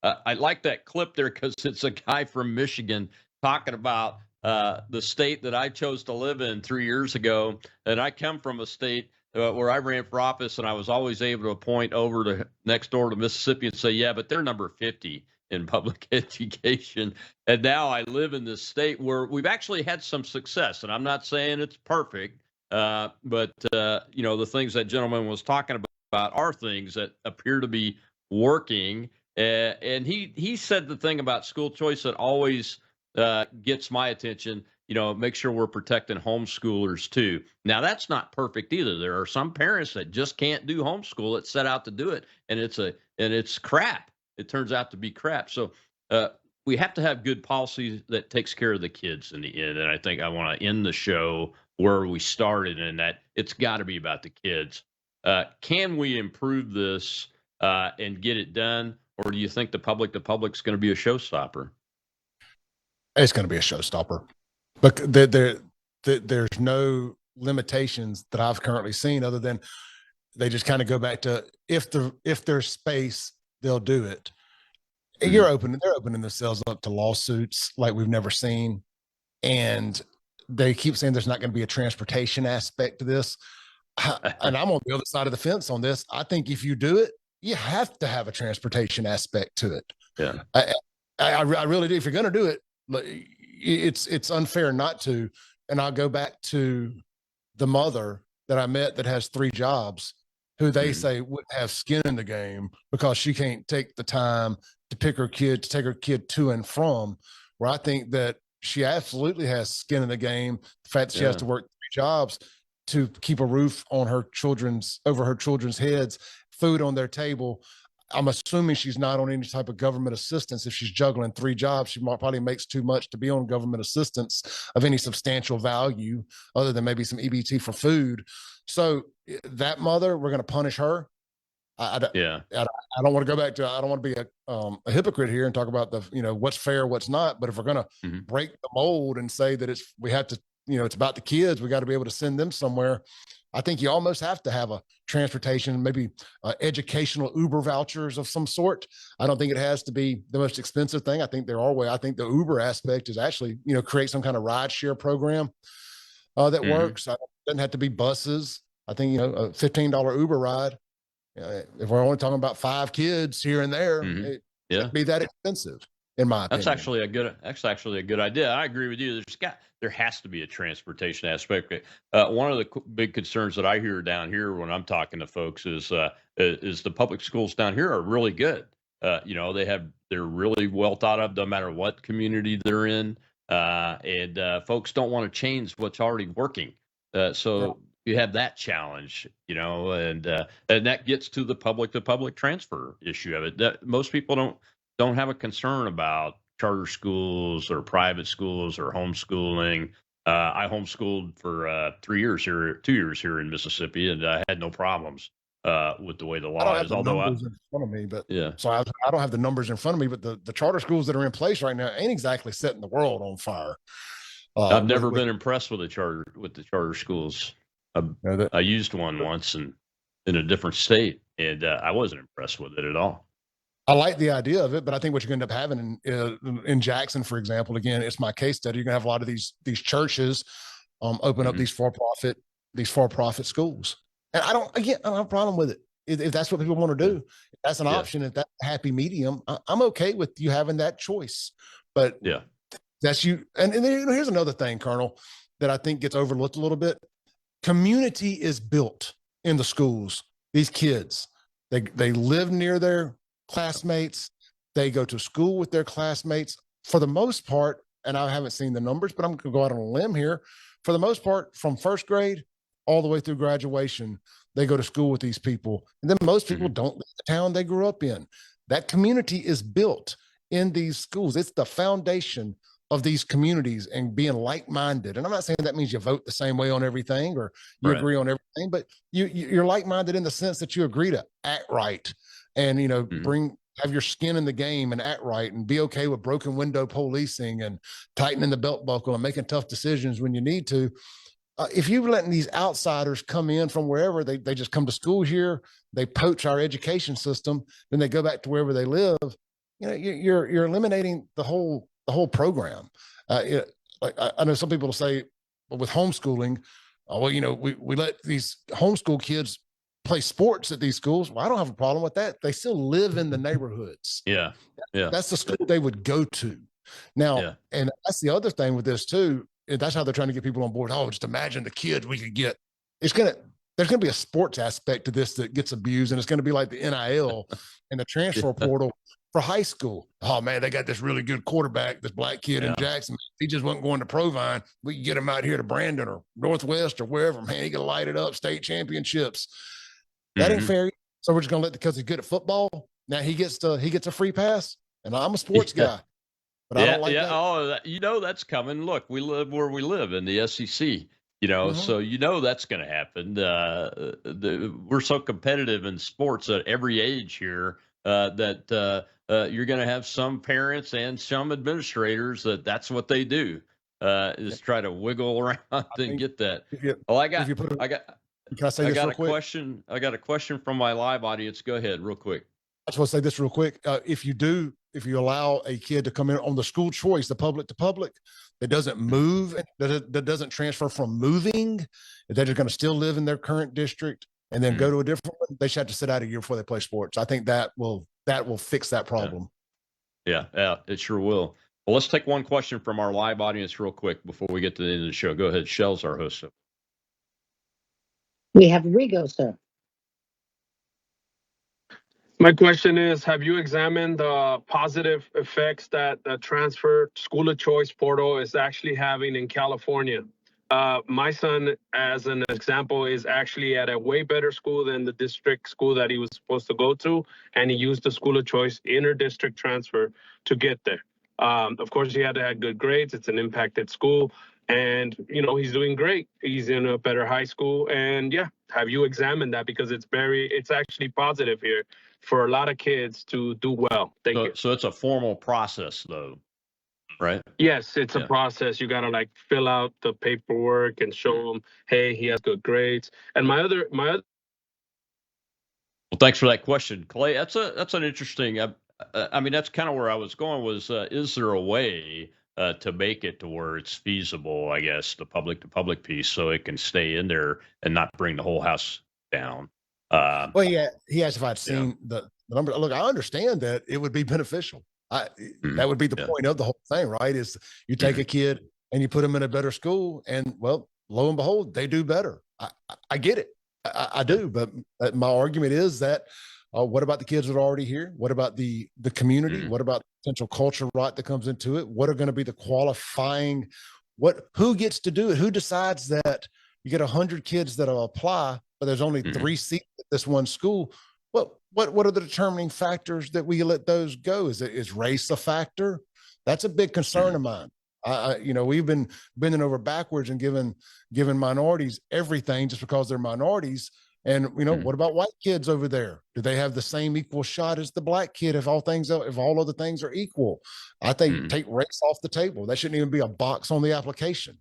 Speaker 4: I like that clip there because it's a guy from Michigan talking about the state that I chose to live in 3 years ago. And I come from a state where I ran for office, and I was always able to point over to next door to Mississippi and say, yeah, but they're number 50 in public education. And now I live in this state where we've actually had some success. And I'm not saying it's perfect, but the things that gentleman was talking about are things that appear to be working. And he said the thing about school choice that always gets my attention, make sure we're protecting homeschoolers too. Now, that's not perfect either. There are some parents that just can't do homeschool that set out to do it, and it's crap. It turns out to be crap. So we have to have good policy that takes care of the kids in the end. And I think I want to end the show where we started, in that it's got to be about the kids. Can we improve this and get it done? Or do you think the public's going to be a showstopper?
Speaker 5: It's going to be a showstopper. But there's no limitations that I've currently seen other than they just kind of go back to if there's space, they'll do it. And they're opening themselves up to lawsuits like we've never seen. And they keep saying there's not going to be a transportation aspect to this. And I'm on the other side of the fence on this. I think if you do it, you have to have a transportation aspect to it.
Speaker 4: Yeah,
Speaker 5: I really do. If you're going to do it, it's unfair not to. And I'll go back to the mother that I met that has 3 jobs, who they say wouldn't have skin in the game because she can't take the time to take her kid to and from. Where I think that she absolutely has skin in the game. The fact that she has to work 3 jobs to keep a roof on over her children's heads, food on their table. I'm assuming she's not on any type of government assistance. If she's juggling 3 jobs, she probably makes too much to be on government assistance of any substantial value other than maybe some EBT for food. So that mother, we're going to punish her. I don't want to go back to, I don't want to be a hypocrite here and talk about what's fair, what's not. But if we're going to break the mold and say that we have to, it's about the kids, we got to be able to send them somewhere. I think you almost have to have a transportation, maybe educational Uber vouchers of some sort. I don't think it has to be the most expensive thing. I think there are ways. I think the Uber aspect is actually, create some kind of ride share program that works. It doesn't have to be buses. I think, a $15 Uber ride. If we're only talking about 5 kids here and there, it can't be that expensive, in my opinion.
Speaker 4: That's actually a good idea. I agree with you. There has to be a transportation aspect. One of the big concerns that I hear down here when I'm talking to folks is the public schools down here are really good. They're really well thought of no matter what community they're in. And folks don't want to change what's already working. So you have that challenge, and that gets to the public transfer issue of it. That most people don't have a concern about charter schools or private schools or homeschooling. I homeschooled for 2 years here in Mississippi, and I had no problems with the way the law is. Although
Speaker 5: in front of me, but so I don't have the numbers in front of me, but the charter schools that are in place right now ain't exactly setting the world on fire.
Speaker 4: I've never been impressed with the charter schools. I used one once in a different state, and I wasn't impressed with it at all.
Speaker 5: I like the idea of it, but I think what you're going to end up having in Jackson, for example, again, it's my case study. You're going to have a lot of these churches open up these for-profit schools, and I don't have a problem with it if that's what people want to do. If that's an option. If that's a happy medium, I'm okay with you having that choice. But that's you. And here's another thing, Colonel, that I think gets overlooked a little bit. Community is built in the schools. These kids, they live near their classmates. They go to school with their classmates for the most part. And I haven't seen the numbers, but I'm going to go out on a limb here. For the most part, from first grade all the way through graduation, they go to school with these people. And then most people don't leave the town they grew up in. That community is built in these schools. It's the foundation of these communities and being like-minded. And I'm not saying that means you vote the same way on everything or you agree on everything, but you're like-minded in the sense that you agree to act right and, have your skin in the game and act right and be okay with broken window policing and tightening the belt buckle and making tough decisions when you need to. If you're letting these outsiders come in from wherever, they just come to school here, they poach our education system, then they go back to wherever they live, you're eliminating the whole program. I know some people will say, well, with homeschooling, we let these homeschool kids play sports at these schools. Well, I don't have a problem with that. They still live in the neighborhoods.
Speaker 4: Yeah.
Speaker 5: That's the school they would go to. Now, and that's the other thing with this too. That's how they're trying to get people on board. Oh, just imagine the kids we could get. There's going to be a sports aspect to this that gets abused, and it's going to be like the NIL and the transfer portal for high school. Oh man, they got this really good quarterback, this black kid in Jackson. He just wasn't going to Provine. We can get him out here to Brandon or Northwest or wherever. Man, he can light it up, state championships. That ain't fair. So we're just going to let, because he's good at football, now he gets a free pass. And I'm a sports guy. But I don't like that.
Speaker 4: Oh, that's coming. Look, we live where we live in the SEC, so that's going to happen. We're so competitive in sports at every age here that you're going to have some parents and some administrators that's what they do is try to wiggle around and get that. I got a question. I got a question from my live audience. Go ahead, real quick.
Speaker 5: I just want to say this real quick. If you allow a kid to come in on the school choice, the public to public, that doesn't move, that doesn't transfer from moving, they're just going to still live in their current district and then go to a different one, they should have to sit out a year before they play sports. I think that will fix that problem.
Speaker 4: Yeah, it sure will. Well, let's take one question from our live audience real quick before we get to the end of the show. Go ahead. Shell's our host.
Speaker 18: We have Rigo, sir.
Speaker 19: My question is, have you examined the positive effects that the transfer school of choice portal is actually having in California? My son, as an example, is actually at a way better school than the district school that he was supposed to go to, and he used the school of choice inter-district transfer to get there. Of course, he had to have good grades. It's an impacted school, and he's doing great. He's in a better high school, and have you examined that? Because it's actually positive here for a lot of kids to do well. Thank you.
Speaker 4: So it's a formal process, though, right?
Speaker 19: Yes, it's a process. You got to fill out the paperwork and show them, hey, he has good grades. And my other. Well,
Speaker 4: thanks for that question, Clay. That's an interesting. That's kind of where I was going. Was is there a way to make it to where it's feasible? I guess the public to public piece, so it can stay in there and not bring the whole house down.
Speaker 5: Well, he asked if I'd seen the number. Look, I understand that it would be beneficial. That would be the point of the whole thing, right? Is you take a kid and you put them in a better school, and well, lo and behold, they do better. I get it. I do. But my argument is that what about the kids that are already here? What about the community? What about the potential culture right that comes into it? What are going to be the qualifying? Who gets to do it? Who decides that you get 100 kids that'll apply, but there's only 3 seats at this one school? What are the determining factors that we let those go? Is race a factor? That's a big concern of mine. We've been bending over backwards and giving minorities everything just because they're minorities. And what about white kids over there? Do they have the same equal shot as the black kid if all other things are equal? I think take race off the table. That shouldn't even be a box on the application.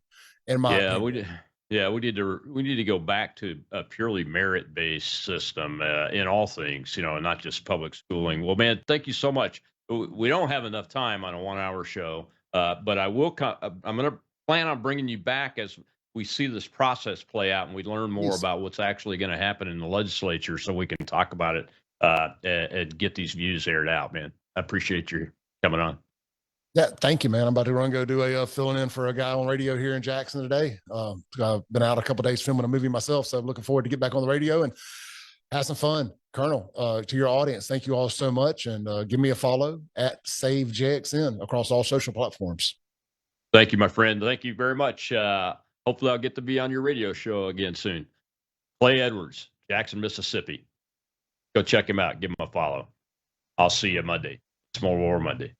Speaker 5: In my opinion.
Speaker 4: We need to go back to a purely merit-based system in all things, and not just public schooling. Well, man, thank you so much. We don't have enough time on a 1-hour show, but I'm going to plan on bringing you back as we see this process play out and we learn more about what's actually going to happen in the legislature, so we can talk about it and get these views aired out, man. I appreciate you coming on.
Speaker 5: Yeah, thank you, man. I'm about to go do a filling in for a guy on radio here in Jackson today. I've been out a couple of days filming a movie myself, so I'm looking forward to get back on the radio and have some fun. Colonel, to your audience, thank you all so much, and give me a follow at SaveJXN across all social platforms.
Speaker 4: Thank you, my friend. Thank you very much. Hopefully I'll get to be on your radio show again soon. Clay Edwards, Jackson, Mississippi. Go check him out. Give him a follow. I'll see you Monday. It's More War Monday.